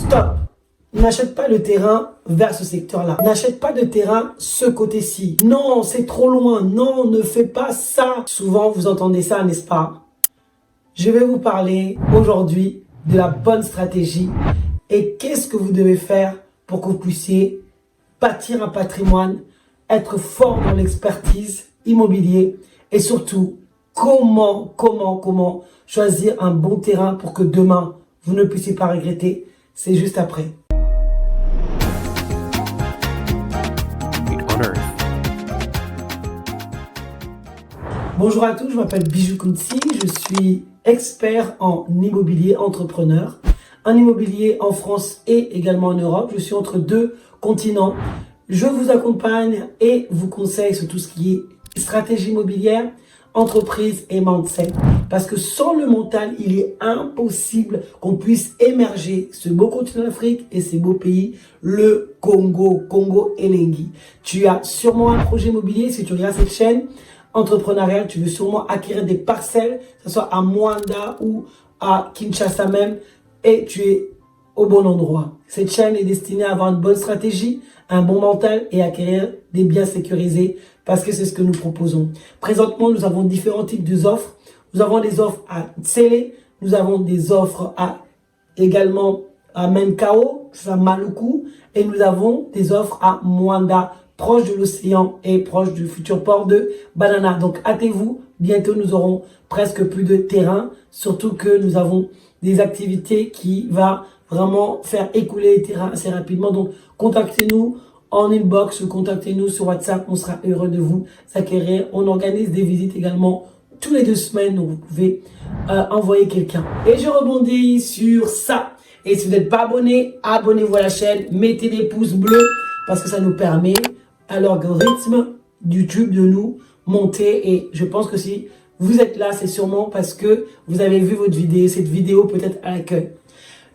Stop! N'achète pas le terrain vers ce secteur-là. N'achète pas de terrain ce côté-ci. Non, c'est trop loin. Non, ne fais pas ça. Souvent, vous entendez ça, n'est-ce pas? Je vais vous parler aujourd'hui de la bonne stratégie et qu'est-ce que vous devez faire pour que vous puissiez bâtir un patrimoine, être fort dans l'expertise immobilier et surtout, comment choisir un bon terrain pour que demain, vous ne puissiez pas regretter. C'est juste après. Bonjour à tous, je m'appelle Bijou Kounsi, je suis expert en immobilier entrepreneur, en immobilier en France et également en Europe. Je suis entre deux continents. Je vous accompagne et vous conseille sur tout ce qui est stratégie immobilière, entreprise et mindset. Parce que sans le mental, il est impossible qu'on puisse émerger ce beau continent d'Afrique et ces beaux pays, le Congo Elengi. Tu as sûrement un projet immobilier si tu regardes cette chaîne entrepreneuriale, tu veux sûrement acquérir des parcelles, que ce soit à Mwanda ou à Kinshasa même, et tu es au bon endroit. Cette chaîne est destinée à avoir une bonne stratégie, un bon mental et acquérir des biens sécurisés parce que c'est ce que nous proposons. Présentement, nous avons différents types d'offres. Nous avons des offres à Tsele, nous avons des offres également à Menkao, à Maluku, et nous avons des offres à Mwanda, proche de l'océan et proche du futur port de Banana. Donc, hâtez-vous, bientôt nous aurons presque plus de terrain, surtout que nous avons des activités qui vont vraiment faire écouler les terrains assez rapidement. Donc, contactez-nous en inbox ou contactez-nous sur WhatsApp. On sera heureux de vous acquérir. On organise des visites également tous les 2 semaines. Donc, vous pouvez envoyer quelqu'un. Et je rebondis sur ça. Et si vous n'êtes pas abonné, abonnez-vous à la chaîne. Mettez des pouces bleus parce que ça nous permet à l'algorithme YouTube de nous monter. Et je pense que si vous êtes là, c'est sûrement parce que vous avez vu votre vidéo, cette vidéo peut-être à l'accueil.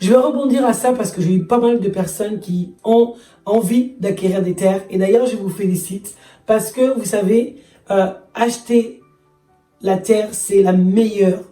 Je vais rebondir à ça parce que j'ai eu pas mal de personnes qui ont envie d'acquérir des terres. Et d'ailleurs, je vous félicite parce que vous savez, acheter la terre, c'est la meilleure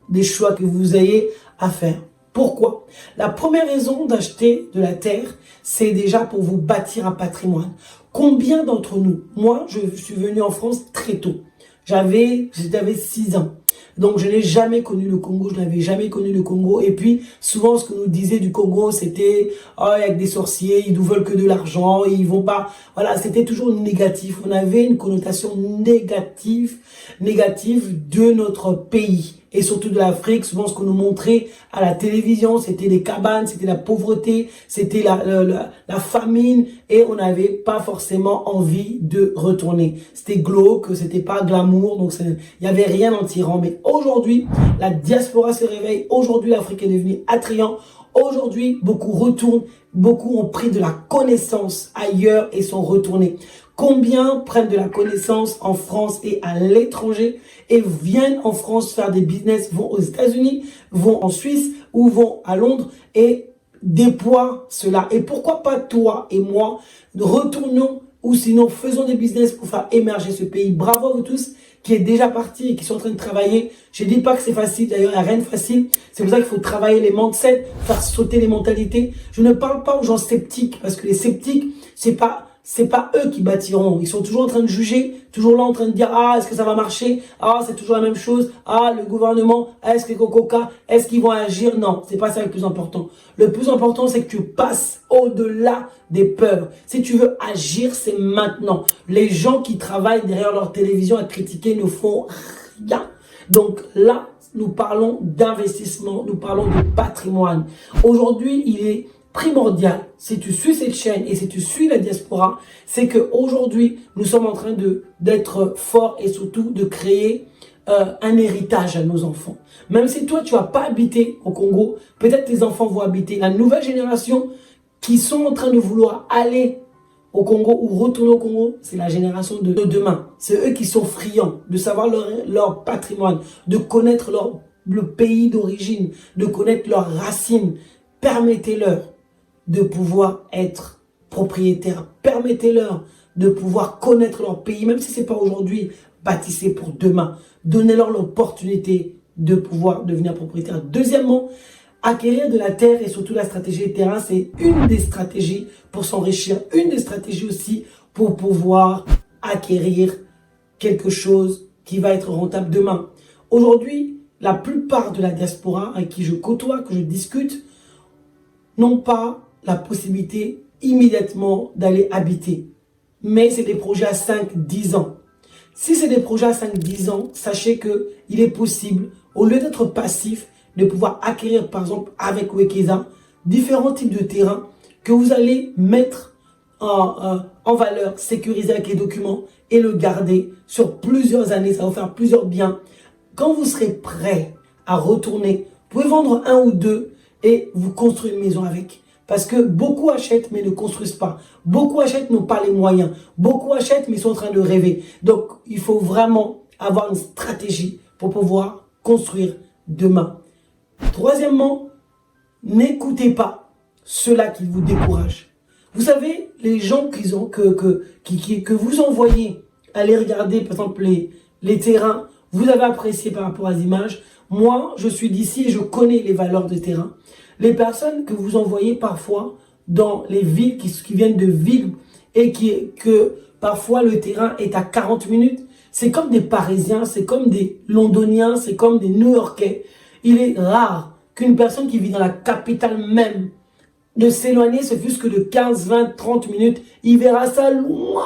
des choix que vous ayez à faire. Pourquoi? La première raison d'acheter de la terre, c'est déjà pour vous bâtir un patrimoine. Combien d'entre nous, moi, je suis venu en France très tôt. J'avais 6 ans. Donc, je n'ai jamais connu le Congo, je n'avais jamais connu le Congo. Et puis, souvent, ce que nous disait du Congo, c'était, oh, il y a que des sorciers, ils nous veulent que de l'argent, ils vont pas, voilà, c'était toujours négatif. On avait une connotation négative de notre pays. Et surtout de l'Afrique, souvent ce qu'on nous montrait à la télévision, c'était les cabanes, c'était la pauvreté, c'était la famine, et on n'avait pas forcément envie de retourner. C'était glauque, c'était pas glamour, donc il n'y avait rien d'attirant. Mais aujourd'hui, la diaspora se réveille, aujourd'hui l'Afrique est devenue attrayante, aujourd'hui beaucoup retournent, beaucoup ont pris de la connaissance ailleurs et sont retournés. Combien prennent de la connaissance en France et à l'étranger et viennent en France faire des business, vont aux États-Unis, vont en Suisse ou vont à Londres et déploient cela. Et pourquoi pas toi et moi, retournons ou sinon faisons des business pour faire émerger ce pays. Bravo à vous tous qui êtes déjà partis et qui sont en train de travailler. Je ne dis pas que c'est facile, d'ailleurs il n'y a rien de facile. C'est pour ça qu'il faut travailler les mindsets, faire sauter les mentalités. Je ne parle pas aux gens sceptiques parce que les sceptiques, c'est pas eux qui bâtiront. Ils sont toujours en train de juger, toujours là en train de dire, ah, est-ce que ça va marcher? Ah, c'est toujours la même chose. Ah, le gouvernement, est-ce que Coca, est-ce qu'ils vont agir? Non, c'est pas ça le plus important. Le plus important, c'est que tu passes au-delà des peurs. Si tu veux agir, c'est maintenant. Les gens qui travaillent derrière leur télévision à critiquer ne font rien. Donc là, nous parlons d'investissement, nous parlons de patrimoine. Aujourd'hui, il est primordial, si tu suis cette chaîne et si tu suis la diaspora, c'est qu'aujourd'hui, nous sommes en train d'être forts et surtout de créer un héritage à nos enfants. Même si toi, tu vas pas habiter au Congo, peut-être tes enfants vont habiter. La nouvelle génération qui sont en train de vouloir aller au Congo ou retourner au Congo, c'est la génération de demain. C'est eux qui sont friands de savoir leur patrimoine, de connaître le pays d'origine, de connaître leurs racines. Permettez-leur de pouvoir être propriétaires. Permettez-leur de pouvoir connaître leur pays, même si ce n'est pas aujourd'hui, bâtissez pour demain. Donnez-leur l'opportunité de pouvoir devenir propriétaire. Deuxièmement, Acquérir de la terre et surtout la stratégie des terrains, c'est une des stratégies pour s'enrichir, une des stratégies aussi pour pouvoir acquérir quelque chose qui va être rentable demain. Aujourd'hui, la plupart de la diaspora avec qui je côtoie, que je discute, n'ont pas la possibilité immédiatement d'aller habiter. Mais c'est des projets à 5-10 ans. Si c'est des projets à 5-10 ans, sachez qu'il est possible, au lieu d'être passif, de pouvoir acquérir, par exemple, avec Wekeza, différents types de terrains que vous allez mettre en valeur, sécuriser avec les documents et le garder sur plusieurs années. Ça va vous faire plusieurs biens. Quand vous serez prêt à retourner, vous pouvez vendre un ou deux et vous construire une maison avec. Parce que beaucoup achètent mais ne construisent pas. Beaucoup achètent, n'ont pas les moyens. Beaucoup achètent mais sont en train de rêver. Donc, il faut vraiment avoir une stratégie pour pouvoir construire demain. Troisièmement, n'écoutez pas ceux-là qui vous découragent. Vous savez, les gens que vous envoyez aller regarder, par exemple, les terrains, vous avez apprécié par rapport aux images. Moi, je suis d'ici et je connais les valeurs des terrains. Les personnes que vous envoyez parfois dans les villes qui viennent de villes et que parfois le terrain est à 40 minutes, c'est comme des Parisiens, c'est comme des Londoniens, c'est comme des New-Yorkais. Il est rare qu'une personne qui vit dans la capitale même de s'éloigner, ce fût que de 15, 20, 30 minutes, il verra ça loin.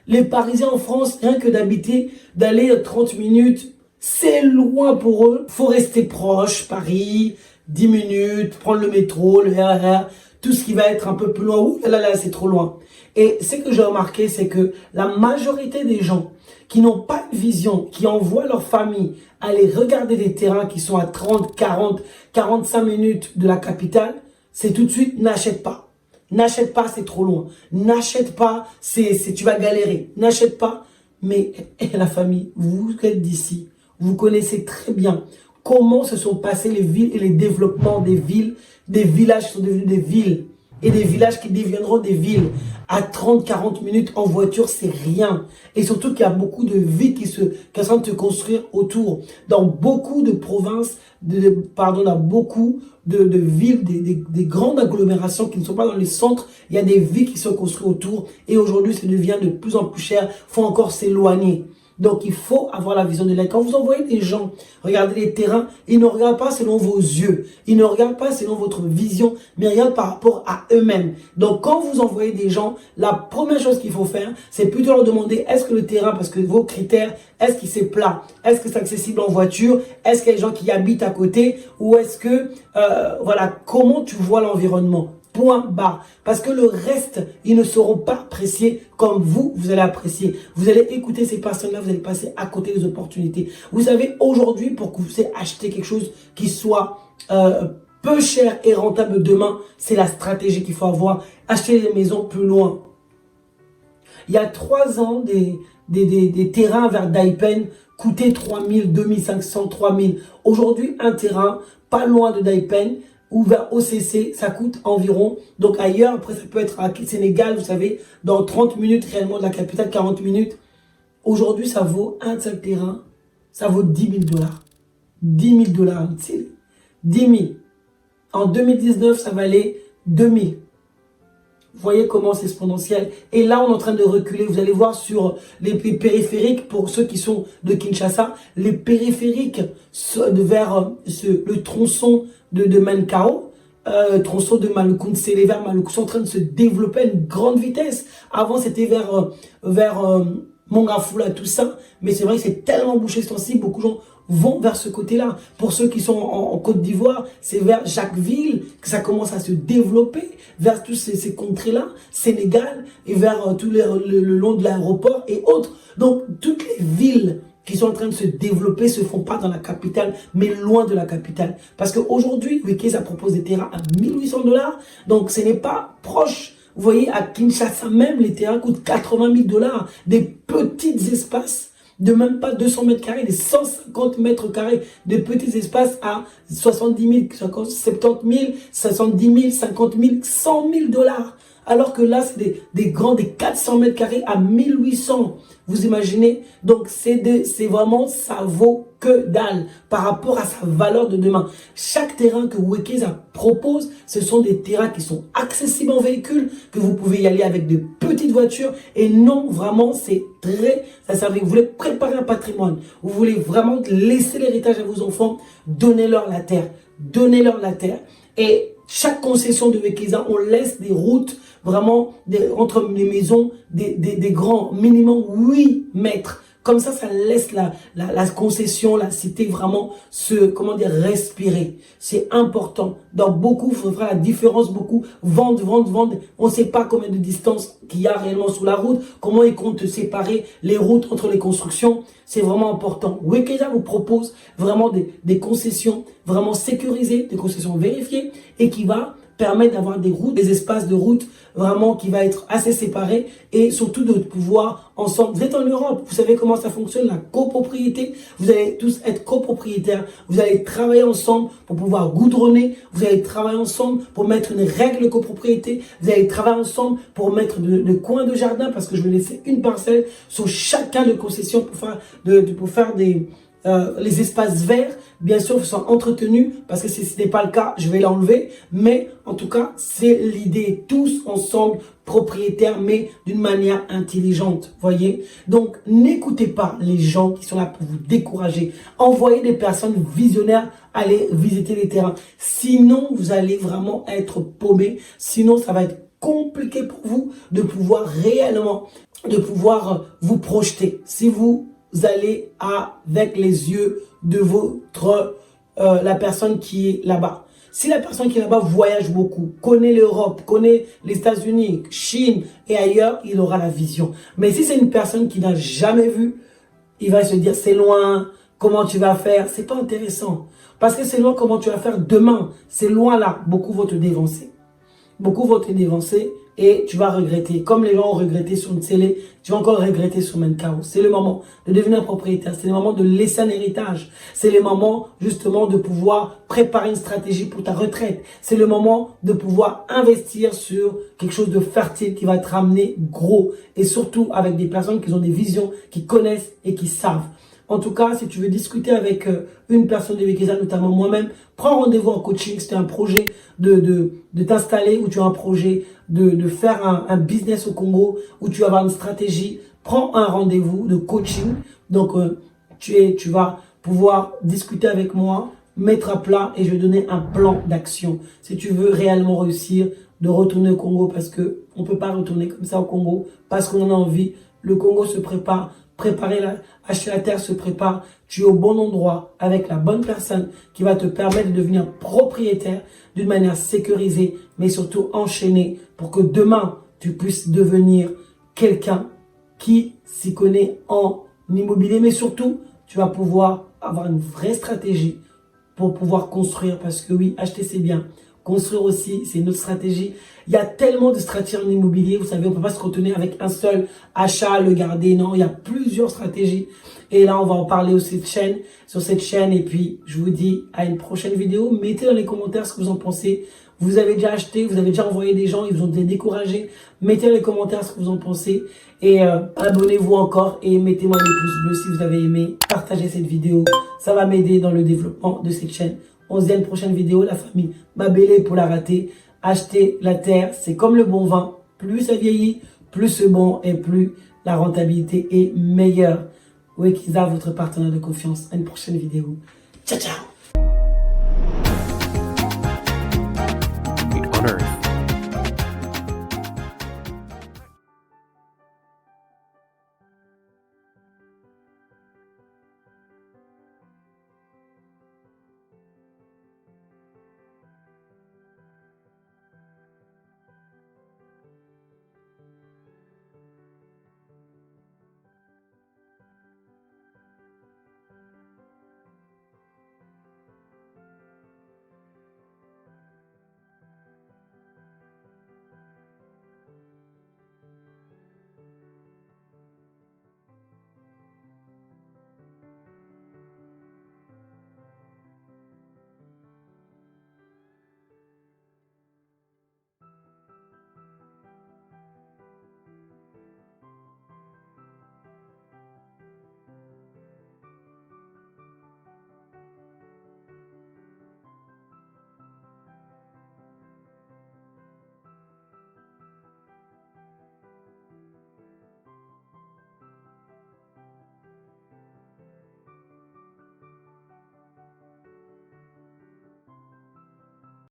Les Parisiens en France, rien que d'habiter, d'aller 30 minutes, c'est loin pour eux. Il faut rester proche, Paris, 10 minutes, prendre le métro, le RER, tout ce qui va être un peu plus loin. Ouh là là, c'est trop loin. Et ce que j'ai remarqué, c'est que la majorité des gens qui n'ont pas de vision, qui envoient leur famille aller regarder des terrains qui sont à 30, 40, 45 minutes de la capitale, c'est tout de suite, n'achète pas. N'achète pas, c'est trop loin. N'achète pas, tu vas galérer. N'achète pas. Mais la famille, vous êtes d'ici, vous connaissez très bien comment se sont passées les villes et les développements des villes, des villages qui sont devenus des villes et des villages qui deviendront des villes. À 30-40 minutes en voiture, c'est rien. Et surtout qu'il y a beaucoup de villes qui sont en train de se construire autour. Dans beaucoup de provinces, dans beaucoup de villes, des grandes agglomérations qui ne sont pas dans les centres, il y a des villes qui sont construites autour. Et aujourd'hui, ça devient de plus en plus cher. Il faut encore s'éloigner. Donc, il faut avoir la vision de l'aide. Quand vous envoyez des gens regarder les terrains, ils ne regardent pas selon vos yeux. Ils ne regardent pas selon votre vision, mais ils regardent par rapport à eux-mêmes. Donc, quand vous envoyez des gens, la première chose qu'il faut faire, c'est plutôt leur demander est-ce que le terrain, parce que vos critères, est-ce qu'il c'est plat? Est-ce que c'est accessible en voiture? Est-ce qu'il y a des gens qui y habitent à côté? Ou est-ce que, voilà, comment tu vois l'environnement? Point barre. Parce que le reste, ils ne seront pas appréciés comme vous allez apprécier. Vous allez écouter ces personnes-là, vous allez passer à côté des opportunités. Vous savez, aujourd'hui, pour que vous puissiez acheter quelque chose qui soit peu cher et rentable demain, c'est la stratégie qu'il faut avoir. Acheter des maisons plus loin. Il y a 3 ans, des terrains vers Daipen coûtaient 3 000, 2 500, 3 000. Aujourd'hui, un terrain pas loin de Daipen, ou vers OCC, ça coûte environ, donc ailleurs, après ça peut être à Sénégal, vous savez, dans 30 minutes réellement de la capitale, 40 minutes. Aujourd'hui, ça vaut un seul terrain, ça vaut 10 000 dollars. 10 000 dollars, 10 000. En 2019, ça valait 2 000. Vous voyez comment c'est exponentiel. Et là, on est en train de reculer. Vous allez voir sur les périphériques, pour ceux qui sont de Kinshasa, les périphériques vers le tronçon de Mankao, tronçon de Malukunde, c'est les vers Maluku sont en train de se développer à une grande vitesse. Avant, c'était vers Mongafula, tout ça. Mais c'est vrai que c'est tellement bouché ce temps-ci, beaucoup de gens vont vers ce côté-là. Pour ceux qui sont en Côte d'Ivoire, c'est vers Jacquesville que ça commence à se développer, vers tous ces contrées-là, Sénégal, et vers le long de l'aéroport et autres. Donc, toutes les villes qui sont en train de se développer ne se font pas dans la capitale, mais loin de la capitale. Parce qu'aujourd'hui, Wekeza propose des terrains à 1800 dollars, donc ce n'est pas proche. Vous voyez, à Kinshasa même, les terrains coûtent 80 000 dollars. Des petits espaces de même pas 200 mètres carrés, des 150 mètres carrés, de petits espaces à 70 000, 70 000, 50 000, 50 000, 100 000 dollars. Alors que là, c'est des grands, des 400 mètres carrés à 1800. Vous imaginez? Donc, c'est vraiment, ça vaut que dalle par rapport à sa valeur de demain. Chaque terrain que Wekesa propose, ce sont des terrains qui sont accessibles en véhicule, que vous pouvez y aller avec de petites voitures. Et non, vraiment, c'est très, ça servait. Vous voulez préparer un patrimoine, vous voulez vraiment laisser l'héritage à vos enfants, donnez-leur la terre. Donnez-leur la terre. Et chaque concession de Wekesa, on laisse des routes vraiment entre les maisons, des grands, minimum 8 mètres. Comme ça laisse la concession, la cité vraiment comment dire, respirer. C'est important. Dans beaucoup, il faudra la différence, beaucoup vendent. On ne sait pas combien de distance qu'il y a réellement sur la route, comment ils comptent séparer les routes entre les constructions. C'est vraiment important. Wekesa vous propose vraiment des concessions vraiment sécurisées, des concessions vérifiées et qui va permettre d'avoir des routes, des espaces de route vraiment qui va être assez séparés et surtout de pouvoir ensemble. Vous êtes en Europe, vous savez comment ça fonctionne, la copropriété. Vous allez tous être copropriétaires. Vous allez travailler ensemble pour pouvoir goudronner. Vous allez travailler ensemble pour mettre une règle de copropriété. Vous allez travailler ensemble pour mettre le coin de jardin parce que je vais laisser une parcelle sur chacun de concessions pour faire les espaces verts. Bien sûr, ils sont entretenus parce que si ce n'est pas le cas, je vais l'enlever. Mais en tout cas, c'est l'idée. Tous ensemble, propriétaires, mais d'une manière intelligente. Voyez? Donc, n'écoutez pas les gens qui sont là pour vous décourager. Envoyez des personnes visionnaires aller visiter les terrains. Sinon, vous allez vraiment être paumé. Sinon, ça va être compliqué pour vous de pouvoir réellement, vous projeter. Si vous allez avec les yeux de la personne qui est là-bas. Si la personne qui est là-bas voyage beaucoup, connaît l'Europe, connaît les États-Unis, Chine et ailleurs, il aura la vision. Mais si c'est une personne qui n'a jamais vu, il va se dire c'est loin, comment tu vas faire? C'est pas intéressant. Parce que c'est loin comment tu vas faire demain. C'est loin là. Beaucoup vont te dévancer. Beaucoup vont te dévancer et tu vas regretter. Comme les gens ont regretté sur Ntsele, tu vas encore regretter sur Menkao. C'est le moment de devenir propriétaire. C'est le moment de laisser un héritage. C'est le moment justement de pouvoir préparer une stratégie pour ta retraite. C'est le moment de pouvoir investir sur quelque chose de fertile qui va te ramener gros. Et surtout avec des personnes qui ont des visions, qui connaissent et qui savent. En tout cas, si tu veux discuter avec une personne de Wekesa, notamment moi-même, prends rendez-vous en coaching. C'est un projet de t'installer ou tu as un projet de faire un business au Congo où tu vas avoir une stratégie. Prends un rendez-vous de coaching. Donc, tu vas pouvoir discuter avec moi, mettre à plat et je vais donner un plan d'action. Si tu veux réellement réussir de retourner au Congo parce que on peut pas retourner comme ça au Congo parce qu'on en a envie. Le Congo se prépare. Acheter la terre se prépare, tu es au bon endroit avec la bonne personne qui va te permettre de devenir propriétaire d'une manière sécurisée, mais surtout enchaînée pour que demain, tu puisses devenir quelqu'un qui s'y connaît en immobilier, mais surtout, tu vas pouvoir avoir une vraie stratégie pour pouvoir construire parce que oui, acheter c'est bien. Construire aussi, c'est une autre stratégie. Il y a tellement de stratégies en immobilier. Vous savez, on ne peut pas se contenir avec un seul achat, le garder. Non, il y a plusieurs stratégies. Et là, on va en parler aussi sur cette chaîne. Et puis, je vous dis à une prochaine vidéo. Mettez dans les commentaires ce que vous en pensez. Vous avez déjà acheté, vous avez déjà envoyé des gens, ils vous ont été découragés. Mettez dans les commentaires ce que vous en pensez. Et abonnez-vous encore et mettez-moi des pouces bleus si vous avez aimé. Partagez cette vidéo. Ça va m'aider dans le développement de cette chaîne. On se dit à une prochaine vidéo, la famille Babélé pour la rater. Acheter la terre, c'est comme le bon vin. Plus ça vieillit, plus c'est bon et plus la rentabilité est meilleure. Wekesa, votre partenaire de confiance. À une prochaine vidéo. Ciao, ciao.